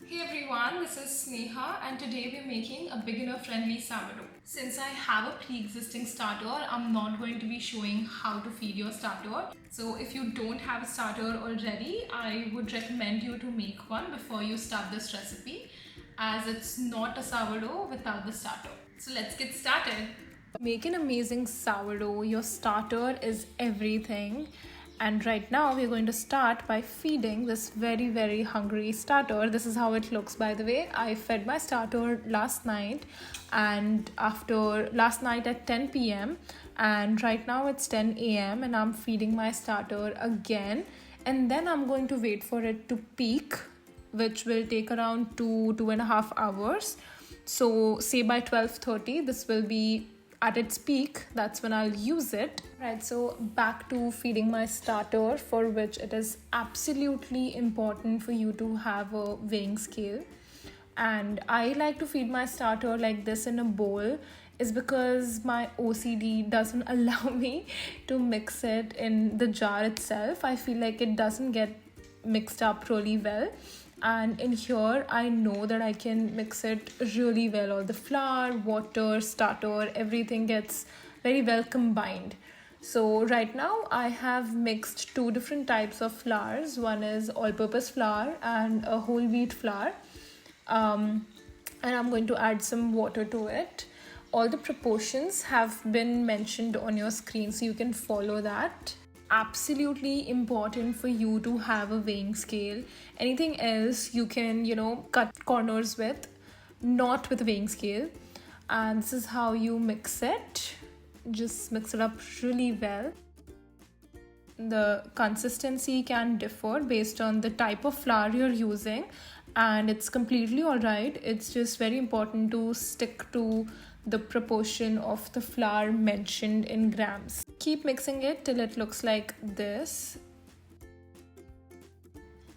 Hey everyone, this is Sneha and today we're making a beginner friendly sourdough. Since I have a pre-existing starter, I'm not going to be showing how to feed your starter. So if you don't have a starter already, I would recommend you to make one before you start this recipe, as it's not a sourdough without the starter. So let's get started. Make an amazing sourdough. Your starter is everything. And right now we're going to start by feeding this very hungry starter. This is how it looks, by the way. I fed my starter last night, and after last night at 10 p.m. and right now it's 10 a.m. and I'm feeding my starter again, and then I'm going to wait for it to peak, which will take around 2.5 hours. So say by 12:30 this will be at its peak. That's when I'll use it. Right, so back to feeding my starter, for which it is absolutely important for you to have a weighing scale. And I like to feed my starter like this in a bowl, is because my OCD doesn't allow me to mix it in the jar itself. I feel like it doesn't get mixed up really well, and in here I know that I can mix it really well. All the flour, water, starter, everything gets very well combined. So right now I have mixed two different types of flours. One is all-purpose flour and a whole wheat flour, and I'm going to add some water to it. All the proportions have been mentioned on your screen, so you can follow that. Absolutely important for you to have a weighing scale. Anything else you can cut corners with, not with a weighing scale. And this is how you mix it. Just mix it up really well. The consistency can differ based on the type of flour you're using, and it's completely all right. It's just very important to stick to the proportion of the flour mentioned in grams. Keep mixing it till it looks like this.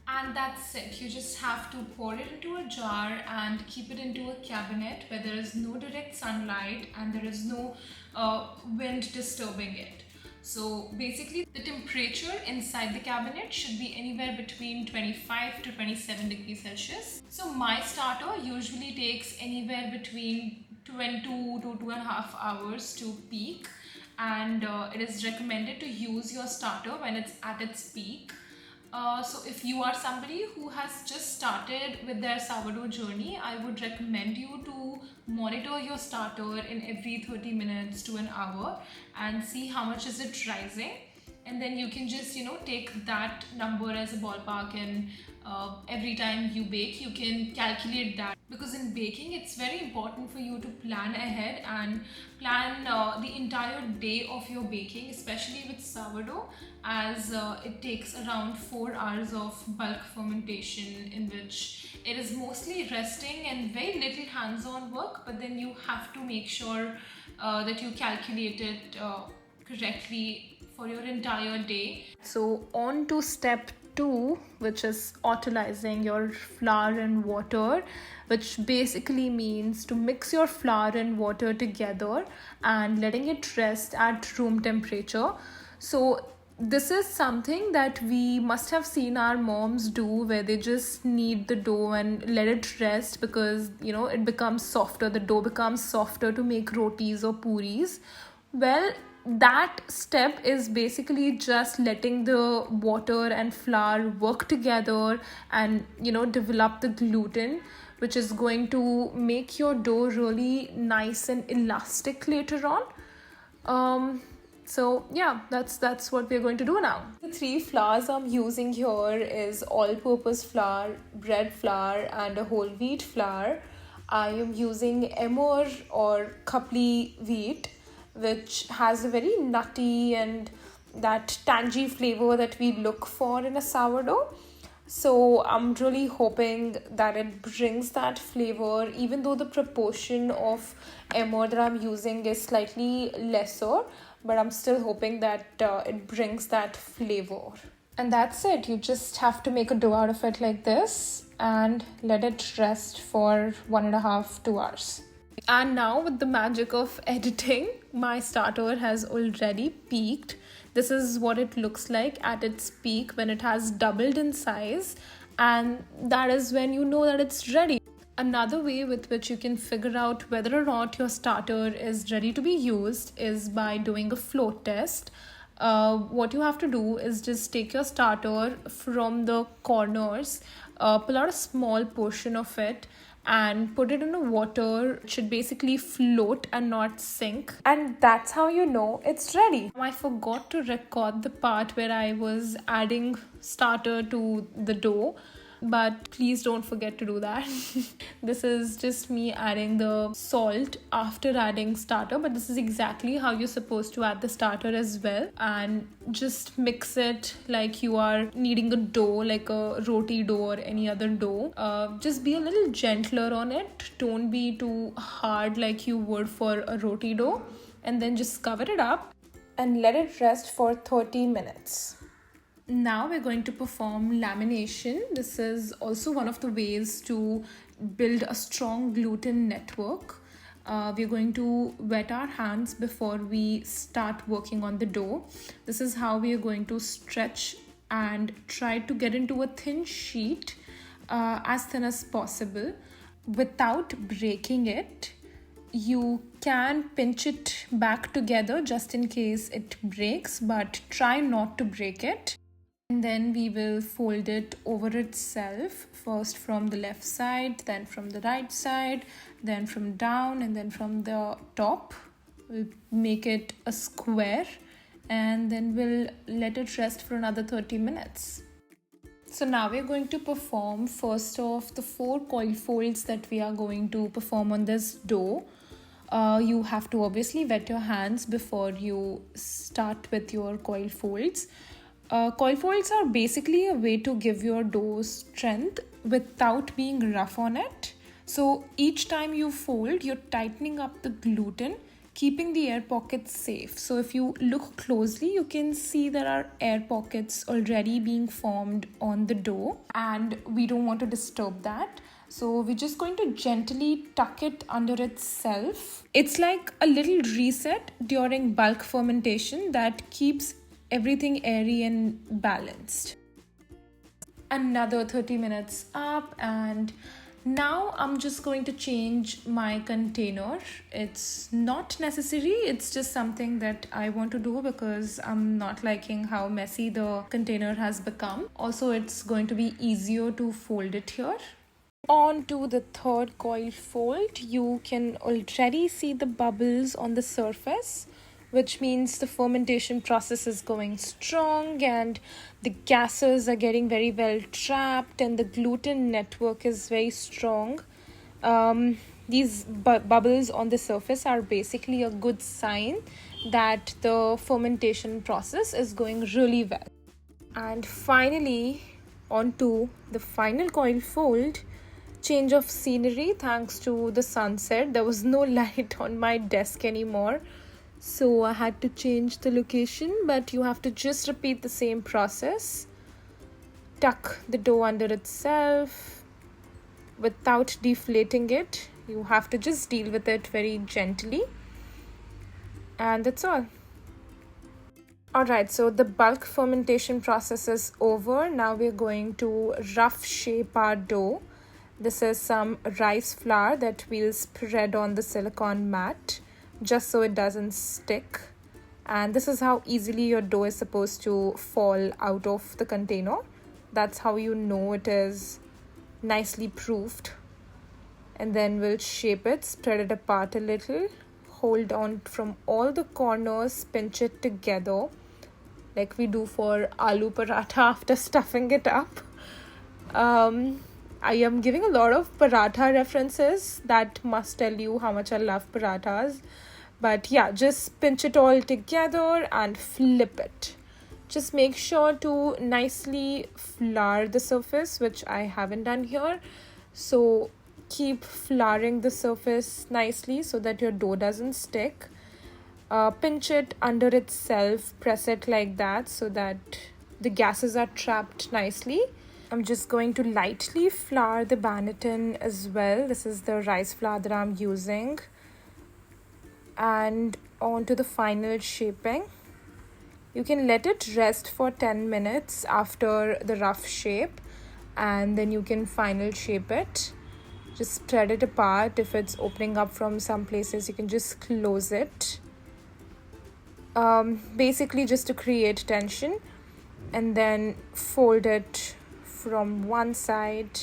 And that's it. You just have to pour it into a jar and keep it into a cabinet where there is no direct sunlight and there is no wind disturbing it. So basically the temperature inside the cabinet should be anywhere between 25 to 27 degrees Celsius. So my starter usually takes anywhere between 22 to 2.5 hours to peak, and it is recommended to use your starter when it's at its peak. So if you are somebody who has just started with their sourdough journey, I would recommend you to monitor your starter in every 30 minutes to an hour and see how much is it rising, and then you can just take that number as a ballpark, and every time you bake you can calculate that, because in baking it's very important for you to plan ahead and plan the entire day of your baking, especially with sourdough, as it takes around 4 hours of bulk fermentation, in which it is mostly resting and very little hands-on work, but then you have to make sure that you calculate it correctly for your entire day. So on to step 2, which is autolyzing your flour and water, which basically means to mix your flour and water together and letting it rest at room temperature. So this is something that we must have seen our moms do, where they just knead the dough and let it rest, because it becomes softer, the dough becomes softer to make rotis or puris. Well, that step is basically just letting the water and flour work together and develop the gluten, which is going to make your dough really nice and elastic later on. So yeah, that's what we're going to do now. The 3 flours I'm using here is all-purpose flour, bread flour, and a whole wheat flour. I am using emmer or kapli wheat, which has a very nutty and that tangy flavor that we look for in a sourdough. So I'm really hoping that it brings that flavor, even though the proportion of emmer that I'm using is slightly lesser, but I'm still hoping that it brings that flavor. And that's it. You just have to make a dough out of it like this and let it rest for 1.5 to 2 hours. And now with the magic of editing, my starter has already peaked. This is what it looks like at its peak when it has doubled in size, and that is when you know that it's ready. Another way with which you can figure out whether or not your starter is ready to be used is by doing a float test. What you have to do is just take your starter from the corners, pull out a small portion of it, and put it in the water. It should basically float and not sink, and that's how you know it's ready. I forgot to record the part where I was adding starter to the dough, but please don't forget to do that. This is just me adding the salt after adding starter, but this is exactly how you're supposed to add the starter as well. And just mix it like you are kneading a dough, like a roti dough or any other dough. Just be a little gentler on it. Don't be too hard like you would for a roti dough. And then just cover it up and let it rest for 30 minutes. Now we're going to perform lamination. This is also one of the ways to build a strong gluten network. We're going to wet our hands before we start working on the dough. This is how we are going to stretch and try to get into a thin sheet, as thin as possible, without breaking it. You can pinch it back together just in case it breaks, but try not to break it. And then we will fold it over itself, first from the left side, then from the right side, then from down, and then from the top. We'll make it a square, and then we'll let it rest for another 30 minutes. So now we're going to perform first of the 4 coil folds that we are going to perform on this dough. You have to obviously wet your hands before you start with your coil folds. Coil folds are basically a way to give your dough strength without being rough on it. So each time you fold, you're tightening up the gluten, keeping the air pockets safe. So if you look closely, you can see there are air pockets already being formed on the dough, and we don't want to disturb that. So we're just going to gently tuck it under itself. It's like a little reset during bulk fermentation that keeps everything airy and balanced. Another 30 minutes up, and now I'm just going to change my container. It's not necessary, it's just something that I want to do because I'm not liking how messy the container has become. Also, it's going to be easier to fold it here. On to the third coil fold. You can already see the bubbles on the surface, which means the fermentation process is going strong and the gases are getting very well trapped and the gluten network is very strong. These bubbles on the surface are basically a good sign that the fermentation process is going really well. And finally, on to the final coil fold. Change of scenery thanks to the sunset. There was no light on my desk anymore, so I had to change the location, but you have to just repeat the same process. Tuck the dough under itself without deflating it. You have to just deal with it very gently, and that's all. Alright, so the bulk fermentation process is over. Now we're going to rough shape our dough. This is some rice flour that we'll spread on the silicone mat just so it doesn't stick. And this is how easily your dough is supposed to fall out of the container. That's how you know it is nicely proofed. And then we'll shape it, spread it apart a little, hold on from all the corners, pinch it together like we do for aloo paratha after stuffing it up. I am giving a lot of paratha references. That must tell you how much I love parathas. But yeah, just pinch it all together and flip it. Just make sure to nicely flour the surface, which I haven't done here. So keep flouring the surface nicely so that your dough doesn't stick. Pinch it under itself, press it like that so that the gases are trapped nicely. I'm just going to lightly flour the banneton as well. This is the rice flour that I'm using. And on to the final shaping. You can let it rest for 10 minutes after the rough shape. and then you can final shape it. Just spread it apart. If it's opening up from some places, you can just close it. Basically just to create tension, and then fold it from one side.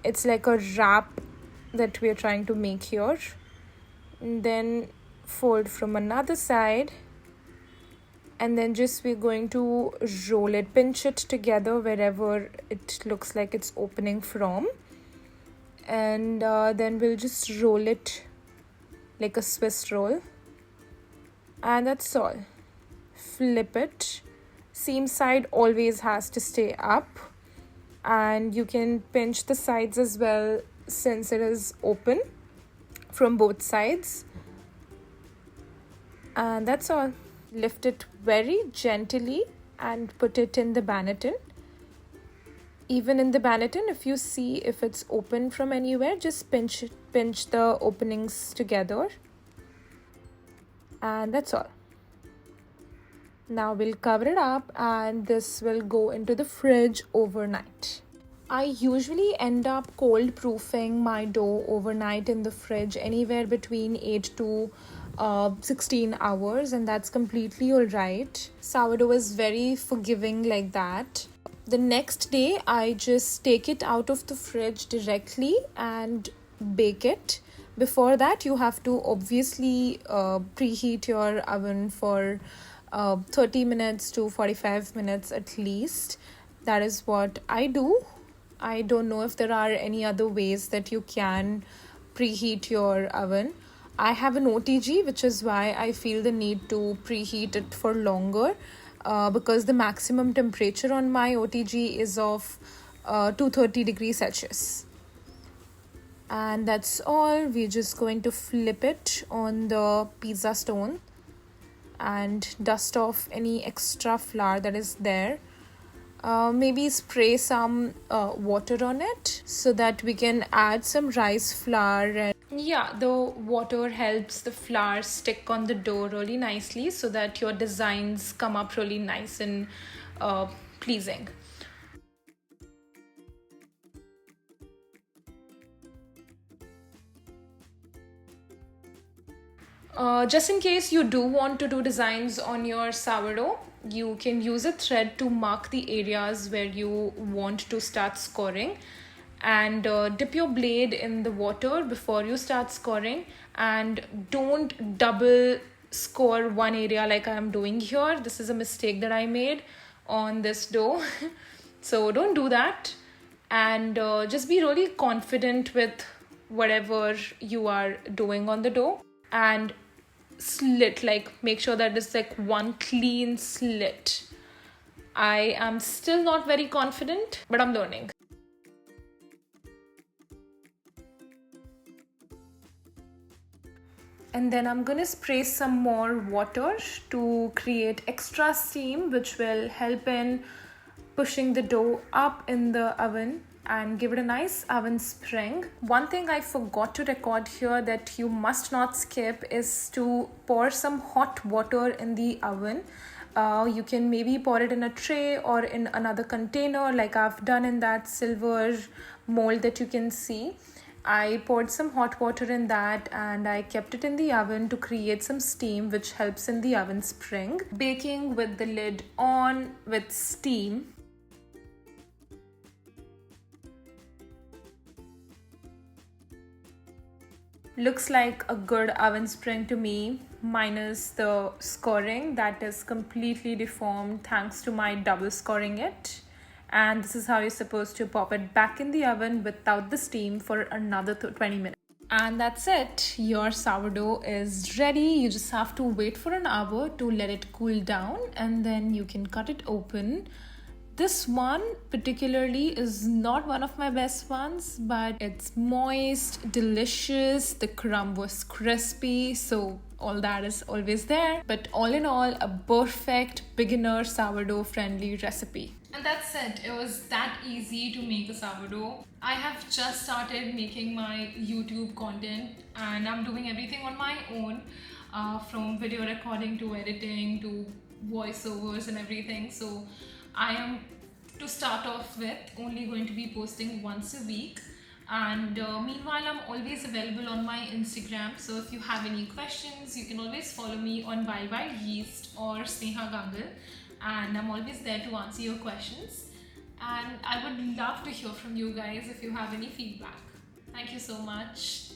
It's like a wrap that we are trying to make here. And then fold from another side, and then just we're going to roll it, pinch it together wherever it looks like it's opening from, and then we'll just roll it like a Swiss roll, and that's all. Flip it. Seam side always has to stay up, and you can pinch the sides as well since it is open from both sides. And that's all. Lift it very gently and put it in the Banneton. Even in the Banneton, if you see if it's open from anywhere, just pinch the openings together. And that's all. Now we'll cover it up, and this will go into the fridge overnight. I usually end up cold proofing my dough overnight in the fridge, anywhere between 8 to 16 hours, and that's completely alright. Sourdough is very forgiving like that. The next day, I just take it out of the fridge directly and bake it. Before that, you have to obviously preheat your oven for 30 minutes to 45 minutes at least. That is what I do. I don't know if there are any other ways that you can preheat your oven. I have an OTG, which is why I feel the need to preheat it for longer, because the maximum temperature on my OTG is of 230 degrees Celsius. And that's all. We're just going to flip it on the pizza stone and dust off any extra flour that is there. Maybe spray some water on it so that we can add some rice flour. And yeah, the water helps the flour stick on the dough really nicely so that your designs come up really nice and pleasing. Just in case you do want to do designs on your sourdough, you can use a thread to mark the areas where you want to start scoring, and dip your blade in the water before you start scoring, and don't double score one area like I am doing here. This is a mistake that I made on this dough. So don't do that, and just be really confident with whatever you are doing on the dough, and slit, like make sure that it's like one clean slit. I am still not very confident, but I'm learning. And then I'm gonna spray some more water to create extra steam, which will help in pushing the dough up in the oven and give it a nice oven spring. One thing I forgot to record here that you must not skip is to pour some hot water in the oven. You can maybe pour it in a tray or in another container like I've done in that silver mold that you can see. I poured some hot water in that and I kept it in the oven to create some steam, which helps in the oven spring. Baking with the lid on with steam. Looks like a good oven spring to me, minus the scoring that is completely deformed thanks to my double scoring it. And this is how you're supposed to pop it back in the oven without the steam for another 20 minutes. And that's it. Your sourdough is ready. You just have to wait for an hour to let it cool down, and then you can cut it open. This one particularly is not one of my best ones, but it's moist, delicious, the crumb was crispy, so all that is always there. But all in all, a perfect beginner sourdough friendly recipe. And that's it. It was that easy to make a sourdough. I have just started making my YouTube content and I'm doing everything on my own, from video recording to editing to voiceovers and everything. So I am to start off with, only going to be posting once a week. And meanwhile, I'm always available on my Instagram. So if you have any questions, you can always follow me on Bye Yeast or Sneha Gangal. And I'm always there to answer your questions. And I would love to hear from you guys if you have any feedback. Thank you so much.